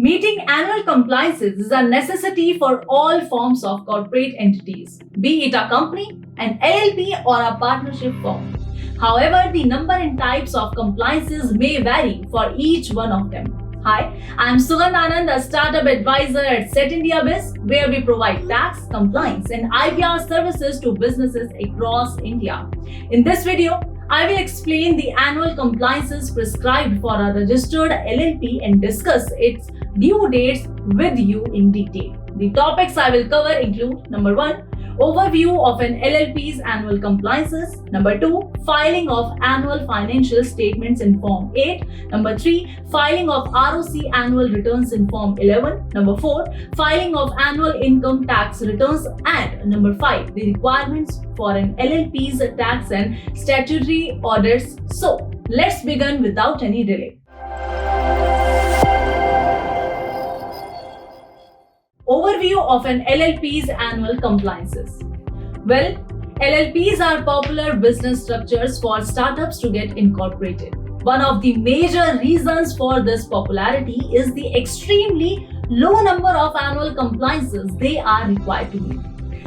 Meeting annual compliances is a necessity for all forms of corporate entities, be it a company, an LLP, or a partnership firm. However, the number and types of compliances may vary for each one of them. Hi, I'm Sugandh Anand, a startup advisor at Setindiabiz, where we provide tax, compliance, and ITR services to businesses across India. In this video, I will explain the annual compliances prescribed for a registered LLP and discuss its due dates with you in detail. The topics I will cover include: number 1, overview of an LLP's annual compliances; number 2, filing of annual financial statements in Form 8; number 3, filing of ROC annual returns in Form 11; number 4, filing of annual income tax returns; and number 5, the requirements for an LLP's tax and statutory audits. So, let's begin without any delay. Overview of an LLP's annual compliances. Well, LLPs are popular business structures for startups to get incorporated. One of the major reasons for this popularity is the extremely low number of annual compliances they are required to meet.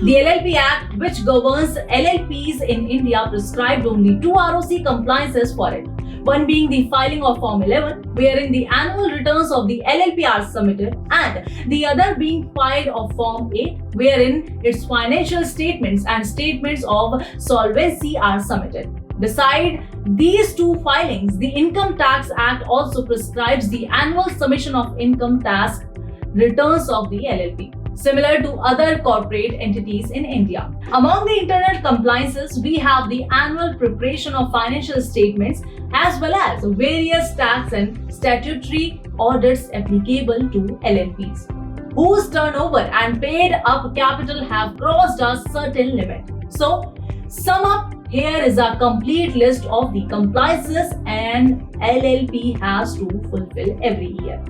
The LLP Act, which governs LLPs in India, prescribed only 2 ROC compliances for it. One being the filing of Form 11, wherein the annual returns of the LLP are submitted, and the other being filed of Form 8, wherein its financial statements and statements of solvency are submitted. Beside these two filings, the Income Tax Act also prescribes the annual submission of income tax returns of the LLP, similar to other corporate entities in India. Among the internal compliances, we have the annual preparation of financial statements as well as various tax and statutory audits applicable to LLPs, whose turnover and paid up capital have crossed a certain limit. So, sum up, here is a complete list of the compliances an LLP has to fulfill every year.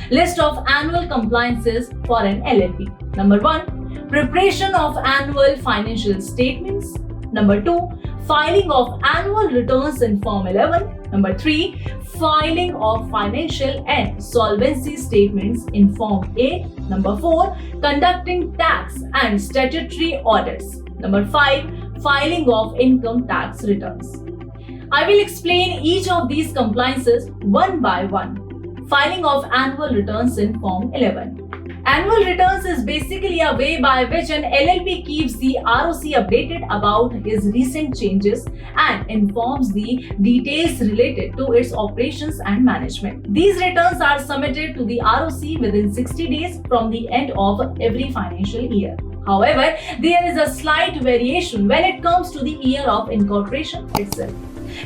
List of annual compliances for an LLP. Number 1, preparation of annual financial statements. Number 2, filing of annual returns in Form 11. Number 3, filing of financial and solvency statements in Form 8. Number 4, conducting tax and statutory audits. Number 5, filing of income tax returns. I will explain each of these compliances one by one. Filing of annual returns in Form 11. Annual returns is basically a way by which an LLP keeps the ROC updated about his recent changes and informs the details related to its operations and management. These returns are submitted to the ROC within 60 days from the end of every financial year. However, there is a slight variation when it comes to the year of incorporation itself.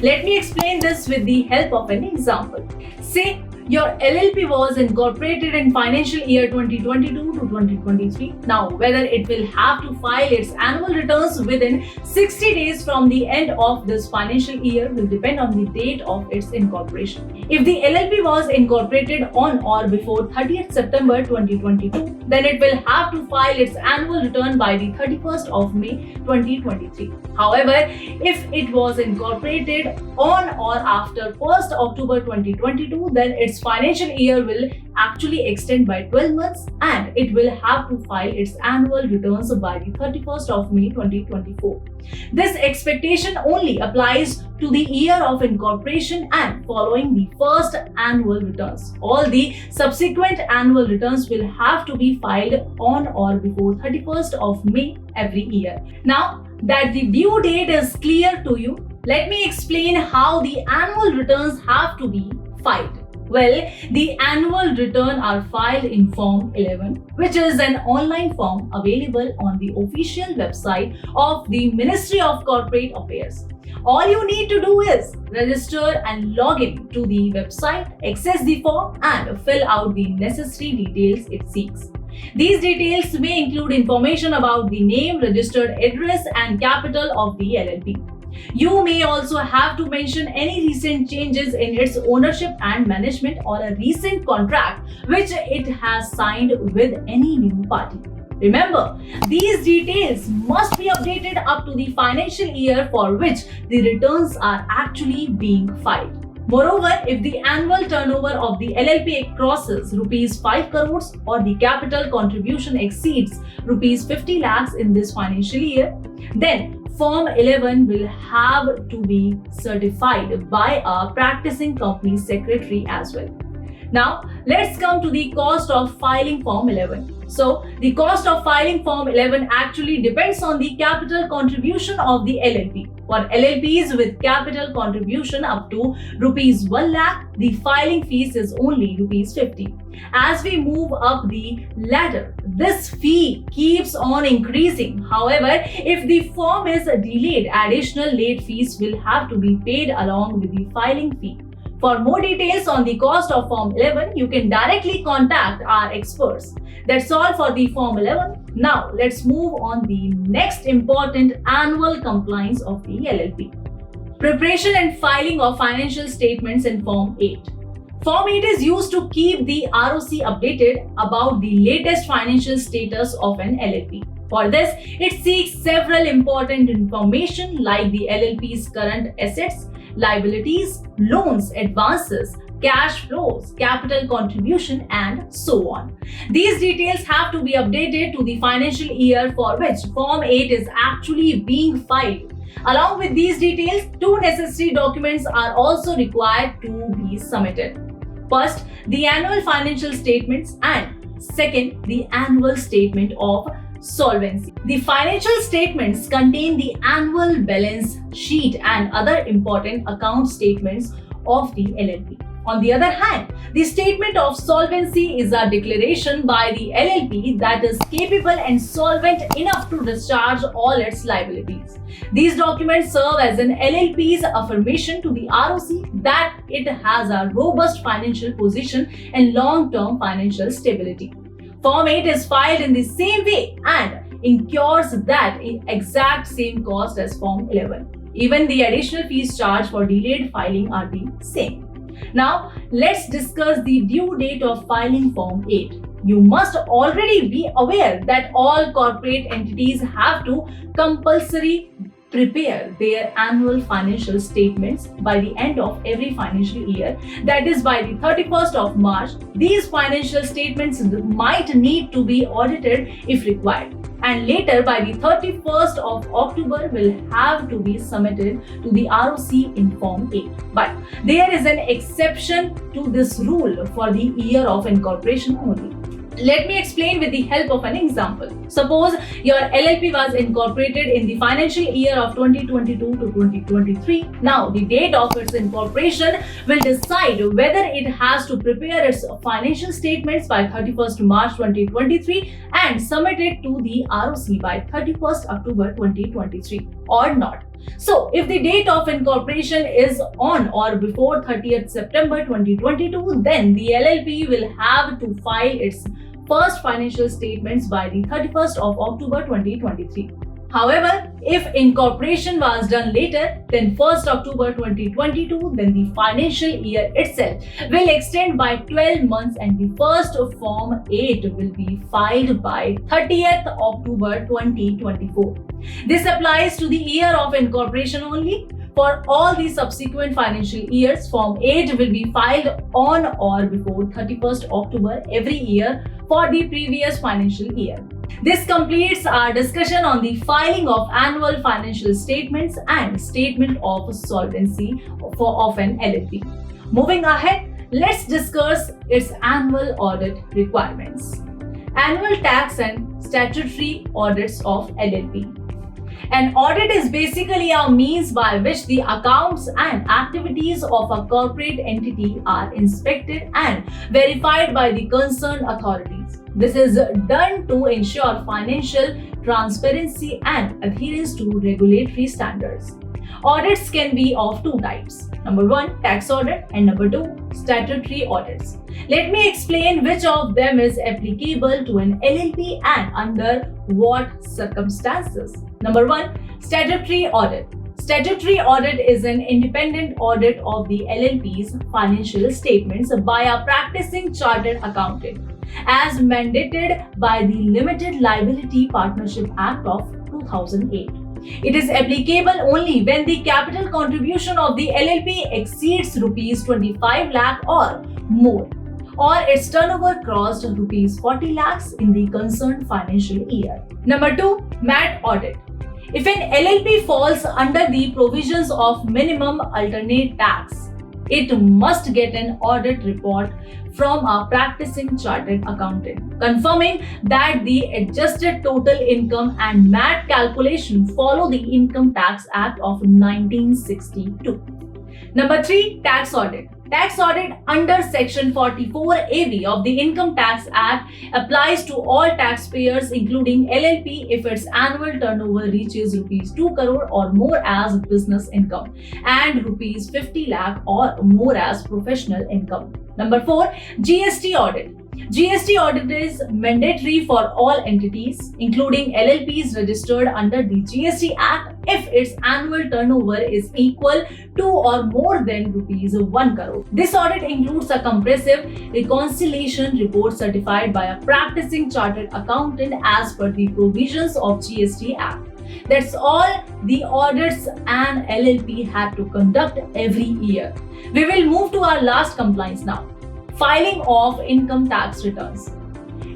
Let me explain this with the help of an example. Say, your LLP was incorporated in financial year 2022 to 2023. Now, whether it will have to file its annual returns within 60 days from the end of this financial year will depend on the date of its incorporation. If the LLP was incorporated on or before 30th September 2022, then it will have to file its annual return by the 31st of May 2023. However, if it was incorporated on or after 1st October 2022, then its financial year will actually extend by 12 months and it will have to file its annual returns by the 31st of May 2024. This expectation only applies to the year of incorporation and following the first annual returns. All the subsequent annual returns will have to be filed on or before 31st of May every year. Now that the due date is clear to you, let me explain how the annual returns have to be filed. Well, the annual return are filed in Form 11, which is an online form available on the official website of the Ministry of Corporate Affairs. All you need to do is register and log in to the website, access the form, and fill out the necessary details it seeks. These details may include information about the name, registered address, and capital of the LLP. You may also have to mention any recent changes in its ownership and management or a recent contract which it has signed with any new party. Remember, these details must be updated up to the financial year for which the returns are actually being filed. Moreover, if the annual turnover of the LLP crosses rupees 5 crores or the capital contribution exceeds rupees 50 lakhs in this financial year, then Form 11 will have to be certified by a practicing company secretary as well. Now, let's come to the cost of filing Form 11. So, the cost of filing Form 11 actually depends on the capital contribution of the LLP. For LLPs with capital contribution up to rupees 1 lakh, the filing fees is only rupees 50. As we move up the ladder, this fee keeps on increasing. However, if the form is delayed, additional late fees will have to be paid along with the filing fee. For more details on the cost of Form 11, you can directly contact our experts. That's all for the Form 11. Now, let's move on the next important annual compliance of the LLP. Preparation and filing of financial statements in Form 8. Form 8 is used to keep the ROC updated about the latest financial status of an LLP. For this, it seeks several important information like the LLP's current assets, liabilities, loans, advances, cash flows, capital contribution, and so on. These details have to be updated to the financial year for which Form 8 is actually being filed. Along with these details, two necessary documents are also required to be submitted. First, the annual financial statements, and second, the annual statement of solvency. The financial statements contain the annual balance sheet and other important account statements of the LLP. On the other hand, the statement of solvency is a declaration by the LLP that is capable and solvent enough to discharge all its liabilities. These documents serve as an LLP's affirmation to the ROC that it has a robust financial position and long-term financial stability. Form 8 is filed in the same way and incurs that exact same cost as Form 11. Even the additional fees charged for delayed filing are the same. Now, let's discuss the due date of filing Form 8. You must already be aware that all corporate entities have to compulsorily prepare their annual financial statements by the end of every financial year, that is by the 31st of March. These financial statements might need to be audited if required, and later by the 31st of October will have to be submitted to the ROC in Form 8. But there is an exception to this rule for the year of incorporation only. Let me explain with the help of an example. Suppose your LLP was incorporated in the financial year of 2022 to 2023. Now, the date of its incorporation will decide whether it has to prepare its financial statements by 31st March 2023 and submit it to the ROC by 31st October 2023 or not. So, if the date of incorporation is on or before 30th September 2022, then the LLP will have to file its first financial statements by the 31st of October 2023. However, if incorporation was done later than 1st October 2022, then the financial year itself will extend by 12 months and the first Form 8 will be filed by 30th October 2024. This applies to the year of incorporation only. For all the subsequent financial years, Form 8 will be filed on or before 31st October every year for the previous financial year. This completes our discussion on the filing of annual financial statements and statement of solvency of an LLP. Moving ahead, let's discuss its annual audit requirements. Annual tax and statutory audits of LLP. An audit is basically a means by which the accounts and activities of a corporate entity are inspected and verified by the concerned authorities. This is done to ensure financial transparency and adherence to regulatory standards. Audits can be of two types. Number 1, tax audit, and number 2, statutory audits. Let me explain which of them is applicable to an LLP and under what circumstances. Number 1, statutory audit. Statutory audit is an independent audit of the LLP's financial statements by a practicing chartered accountant, as mandated by the Limited Liability Partnership Act of 2008. It is applicable only when the capital contribution of the LLP exceeds rupees 25 lakh or more, or its turnover crossed rupees 40 lakhs in the concerned financial year. Number 2, MAT audit. If an LLP falls under the provisions of minimum alternate tax, it must get an audit report from a practicing chartered accountant, confirming that the adjusted total income and MAT calculation follow the Income Tax Act of 1962. Number 3, tax audit. Tax audit under Section 44AV of the Income Tax Act applies to all taxpayers, including LLP, if its annual turnover reaches rupees 2 crore or more as business income and rupees 50 lakh or more as professional income. Number 4, GST audit. GST audit is mandatory for all entities, including LLPs registered under the GST Act, if its annual turnover is equal to or more than rupees 1 crore. This audit includes a comprehensive reconciliation report certified by a practicing chartered accountant as per the provisions of GST Act. That's all the audits an LLP had to conduct every year. We will move to our last compliance now. Filing of income tax returns.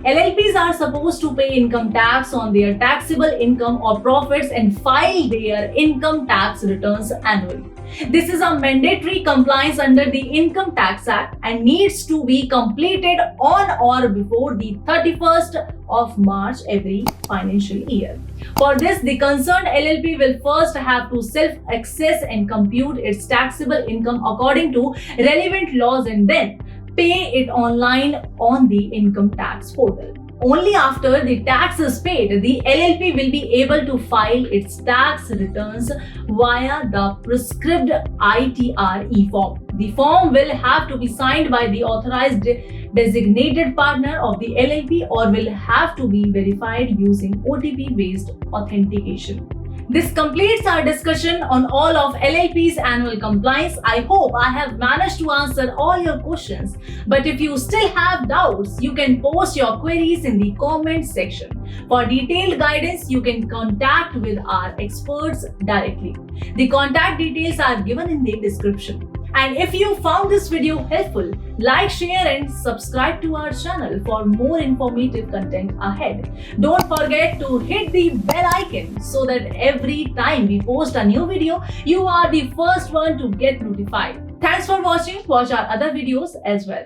LLPs are supposed to pay income tax on their taxable income or profits and file their income tax returns annually. This is a mandatory compliance under the Income Tax Act and needs to be completed on or before the 31st of March every financial year. For this, the concerned LLP will first have to self-assess and compute its taxable income according to relevant laws and then pay it online on the income tax portal. Only after the tax is paid, the LLP will be able to file its tax returns via the prescribed ITR e-form. The form will have to be signed by the authorized designated partner of the LLP or will have to be verified using OTP-based authentication. This completes our discussion on all of LLP's annual compliance. I hope I have managed to answer all your questions. But if you still have doubts, you can post your queries in the comment section. For detailed guidance, you can contact with our experts directly. The contact details are given in the description. And if you found this video helpful, like, share and subscribe to our channel for more informative content ahead. Don't forget to hit the bell icon so that every time we post a new video, you are the first one to get notified. Thanks for watching. Watch our other videos as well.